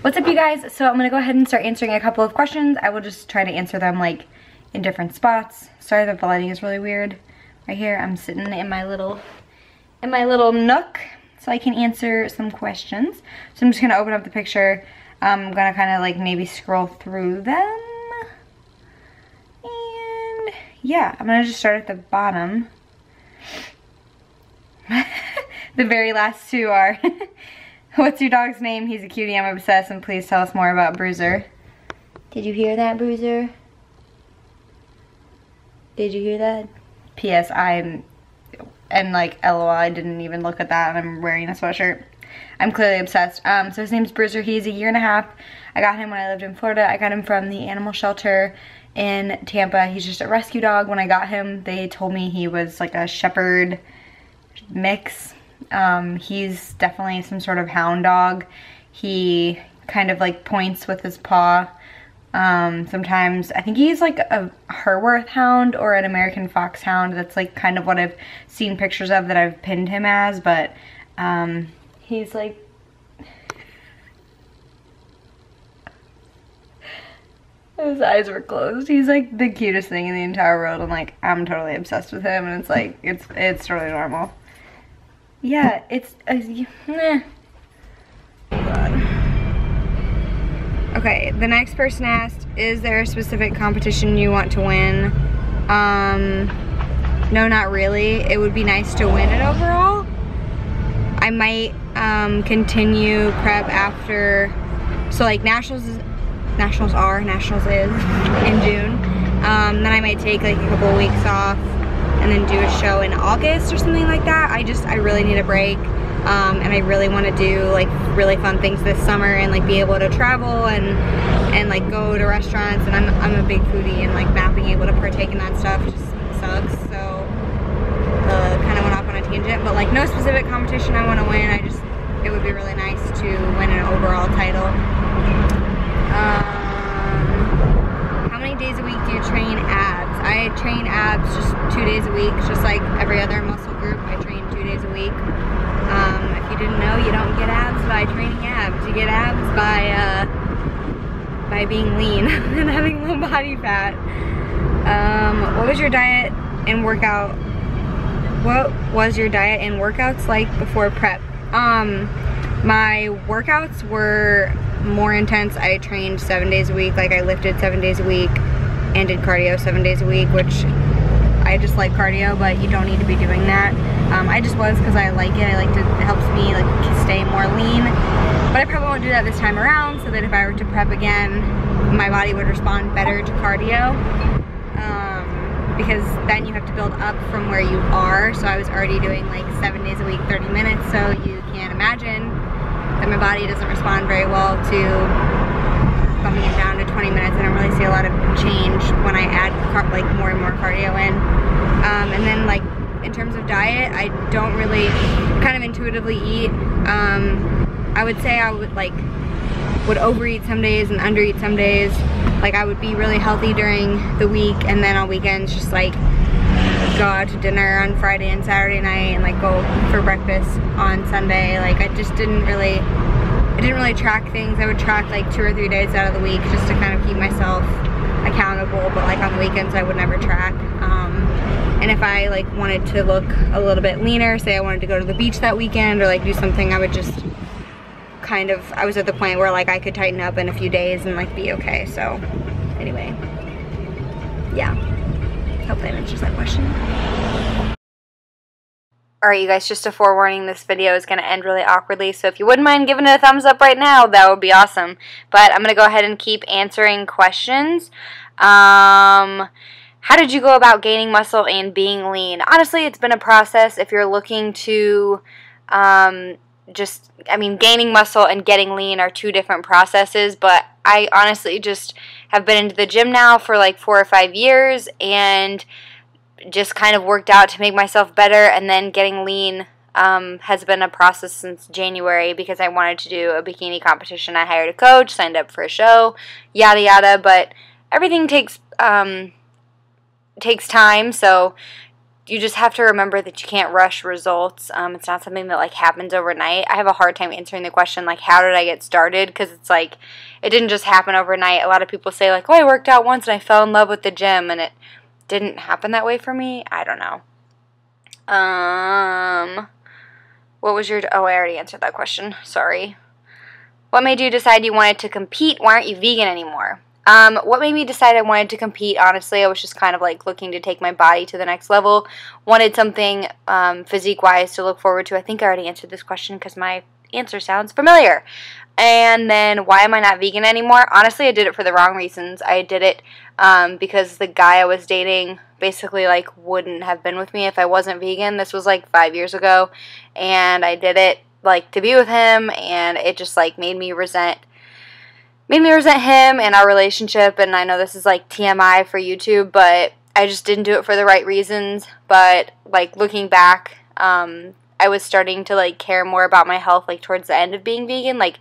What's up, you guys? So I'm gonna go ahead and start answering a couple of questions. I will just try to answer them like in different spots. Sorry that the lighting is really weird. Right here, I'm sitting in my little nook so I can answer some questions. So I'm just gonna open up the picture. I'm gonna kind of like maybe scroll through them. And yeah, I'm gonna just start at the bottom. The very last two are, what's your dog's name? He's a cutie, I'm obsessed, and please tell us more about Bruiser. Did you hear that, Bruiser? Did you hear that? P.S. And like, LOL, I didn't even look at that, and I'm wearing a sweatshirt. I'm clearly obsessed. So his name's Bruiser. He's a 1.5 years. I got him when I lived in Florida. I got him from the animal shelter in Tampa. He's just a rescue dog. When I got him, they told me he was like a shepherd mix. He's definitely some sort of hound dog. He kind of like points with his paw. Sometimes I think he's like a Herworth hound or an American fox hound. That's like kind of what I've seen pictures of that I've pinned him as, but he's like his eyes were closed. He's like the cutest thing in the entire world, and like I'm totally obsessed with him, and it's like it's totally normal. Yeah, it's God. Okay, the next person asked, is there a specific competition you want to win? No, not really. It would be nice to win it overall. I might continue prep after, so like Nationals is in June. Then I might take like a couple of weeks off and then do a show in August or something like that. I really need a break. And I really want to do like really fun things this summer and like be able to travel and like go to restaurants, and I'm a big foodie, and like not being able to partake in that stuff just sucks. So kind of went off on a tangent, but like no specific competition I want to win. It would be really nice to win an overall title. How many days a week do you train abs? I train abs just 2 days a week, just like every other muscle group. I train 2 days a week. If you didn't know, you don't get abs by training abs. You get abs by being lean and having low body fat. What was your diet and workout? What was your diet and workouts like before prep? My workouts were more intense. I trained 7 days a week. Like I lifted 7 days a week and did cardio 7 days a week, which I just like cardio, but you don't need to be doing that. I just was because I like it. It helps me like stay more lean. But I probably won't do that this time around, so that if I were to prep again, my body would respond better to cardio. Because then you have to build up from where you are. So I was already doing like 7 days a week, 30 minutes. So you can imagine that my body doesn't respond very well to bumping it down to 20 minutes. I don't really see a lot of change when I add like more and more cardio in. And then like in terms of diet, I don't really kind of intuitively eat. I would say I would overeat some days and undereat some days. Like I would be really healthy during the week, and then on weekends just like go out to dinner on Friday and Saturday night and like go for breakfast on Sunday. Like I didn't really track things. I would track like 2 or 3 days out of the week just to kind of keep myself accountable, but like on the weekends I would never track. And if I like wanted to look a little bit leaner, say I wanted to go to the beach that weekend or like do something, I would just kind of, I was at the point where like I could tighten up in a few days and like be okay. So anyway, yeah, hope that answers that question. Alright, you guys, just a forewarning, this video is going to end really awkwardly, so if you wouldn't mind giving it a thumbs up right now, that would be awesome. But I'm going to go ahead and keep answering questions. How did you go about gaining muscle and being lean? Honestly, it's been a process. If you're looking to gaining muscle and getting lean are two different processes, but I honestly just have been into the gym now for like 4 or 5 years and just kind of worked out to make myself better, and then getting lean has been a process since January because I wanted to do a bikini competition. I hired a coach, signed up for a show, yada yada, but everything takes time, so you just have to remember that you can't rush results. It's not something that, like, happens overnight. I have a hard time answering the question, like, how did I get started? Because it's like, it didn't just happen overnight. A lot of people say, like, oh, I worked out once and I fell in love with the gym, and it didn't happen that way for me. I don't know. What was your, oh, I already answered that question. Sorry. What made you decide you wanted to compete? Why aren't you vegan anymore? What made me decide I wanted to compete? Honestly, I was just kind of like looking to take my body to the next level. Wanted something physique-wise to look forward to. I think I already answered this question because my answer sounds familiar. And then why am I not vegan anymore? Honestly, I did it for the wrong reasons. I did it because the guy I was dating basically like wouldn't have been with me if I wasn't vegan. This was like 5 years ago, and I did it like to be with him, and it just like made me resent him and our relationship. And I know this is like TMI for YouTube, but I just didn't do it for the right reasons. But like looking back, I was starting to like care more about my health like towards the end of being vegan, like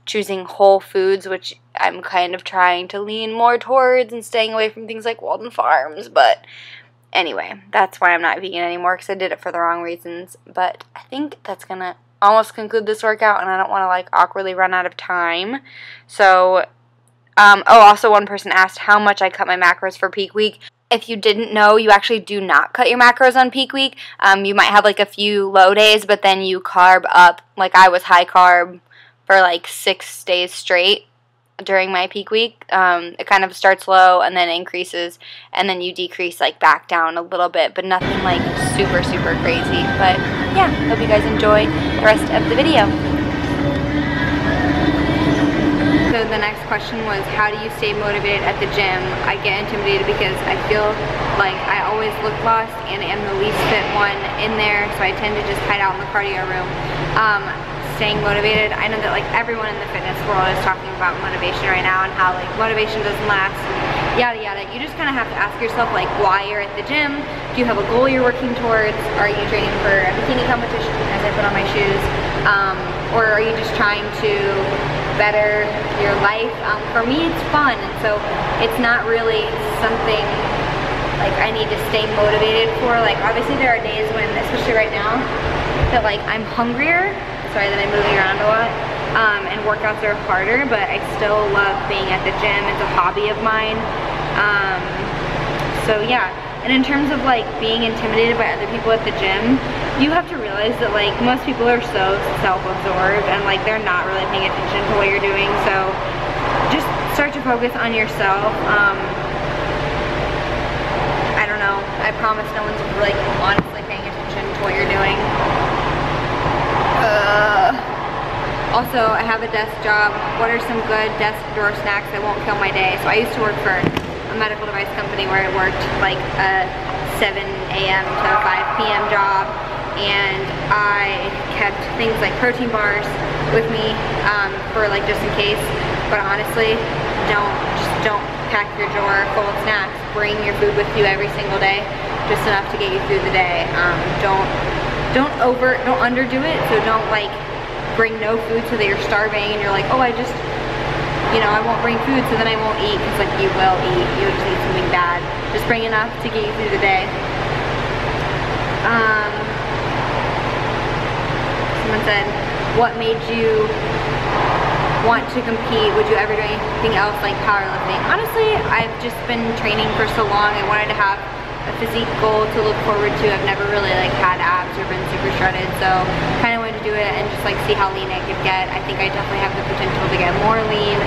choosing whole foods, which I'm kind of trying to lean more towards, and staying away from things like Walden Farms. But anyway, that's why I'm not vegan anymore, because I did it for the wrong reasons. But I think that's gonna almost conclude this workout, and I don't want to like awkwardly run out of time. So also one person asked how much I cut my macros for peak week. If you didn't know, you actually do not cut your macros on peak week. You might have like a few low days, but then you carb up. Like I was high carb for like 6 days straight during my peak week. It kind of starts low and then increases, and then you decrease like back down a little bit, but nothing like super, super crazy. But yeah, hope you guys enjoy the rest of the video. So the next question was, how do you stay motivated at the gym? I get intimidated because I feel like I always look lost and am the least fit one in there, so I tend to just hide out in the cardio room. Staying motivated, I know that like everyone in the fitness world is talking about motivation right now, and how like motivation doesn't last and yada yada. You just kind of have to ask yourself like why you're at the gym. Do you have a goal you're working towards? Are you training for a bikini competition, as I put on my shoes? Or are you just trying to better your life? For me, it's fun, and so it's not really something like I need to stay motivated for. Like obviously there are days when, especially right now, that like I'm hungrier. Sorry that I'm moving around a lot, and workouts are harder, but I still love being at the gym. It's a hobby of mine. So yeah, and in terms of like being intimidated by other people at the gym, you have to realize that like most people are so self-absorbed, and like they're not really paying attention to what you're doing. So just start to focus on yourself. I don't know, I promise no one's like honestly paying attention to what you're doing. Also, I have a desk job. What are some good desk door snacks that won't kill my day? So I used to work for a medical device company where I worked like a 7 a.m. to 5 p.m. job, and I kept things like protein bars with me for like just in case. But honestly, don't pack your drawer full of snacks. Bring your food with you every single day, just enough to get you through the day. Don't underdo it. So don't like bring no food so that you're starving and you're like, oh, I just, you know, I won't bring food so then I won't eat, because like you will eat. You just eat something bad. Just bring enough to get you through the day. Someone said, what made you want to compete? Would you ever do anything else like powerlifting? Honestly, I've just been training for so long. I wanted to have a physique goal to look forward to. I've never really like had abs or been super shredded, so kind of wanted to do it and just like see how lean I could get. I think I definitely have the potential to get more lean.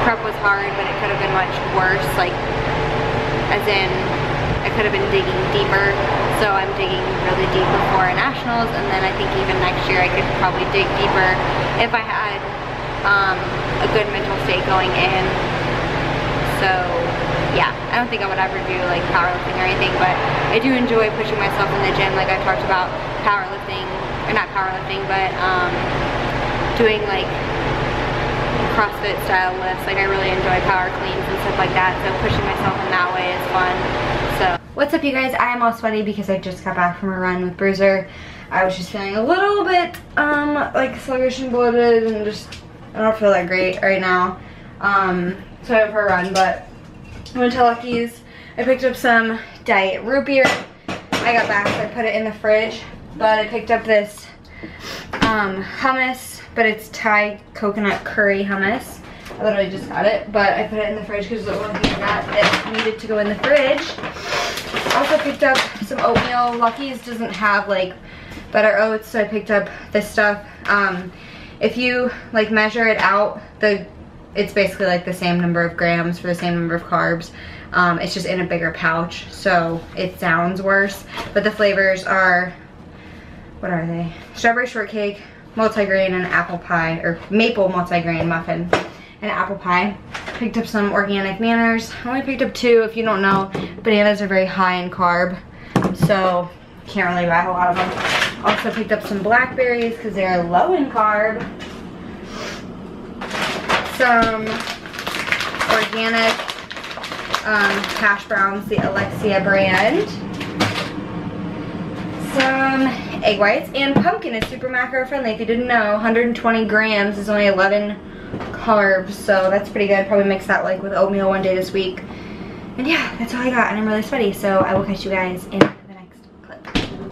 Prep was hard, but it could have been much worse, like as in I could have been digging deeper. So I'm digging really deep before nationals, and then I think even next year I could probably dig deeper if I had a good mental state going in. So yeah, I don't think I would ever do like powerlifting or anything, but I do enjoy pushing myself in the gym. Like I talked about powerlifting, or not powerlifting, but doing like CrossFit style lifts. Like I really enjoy power cleans and stuff like that, so pushing myself in that way is fun. So what's up, you guys? I am all sweaty because I just got back from a run with Bruiser. I was just feeling a little bit like sluggish and bloated, and just I don't feel that great right now. So I went for a run, but I went to Lucky's. I picked up some diet root beer I got back, so I put it in the fridge. But I picked up this hummus, but it's Thai coconut curry hummus. I literally just got it, but I put it in the fridge because the only thing I got that needed to go in the fridge. Also picked up some oatmeal. Lucky's doesn't have like better oats, so I picked up this stuff. If you like measure it out, it's basically like the same number of grams for the same number of carbs. It's just in a bigger pouch, so it sounds worse. But the flavors are, what are they? Strawberry shortcake, multigrain, and apple pie, or maple multigrain muffin and apple pie. Picked up some organic bananas. I only picked up 2. If you don't know, bananas are very high in carb, so can't really buy a lot of them. Also picked up some blackberries because they're low in carb. Some organic hash browns, the Alexia brand. Some egg whites, and pumpkin is super macro friendly. If you didn't know, 120 grams is only 11 carbs, so that's pretty good. Probably mix that like with oatmeal one day this week. And yeah, that's all I got, and I'm really sweaty, so I will catch you guys in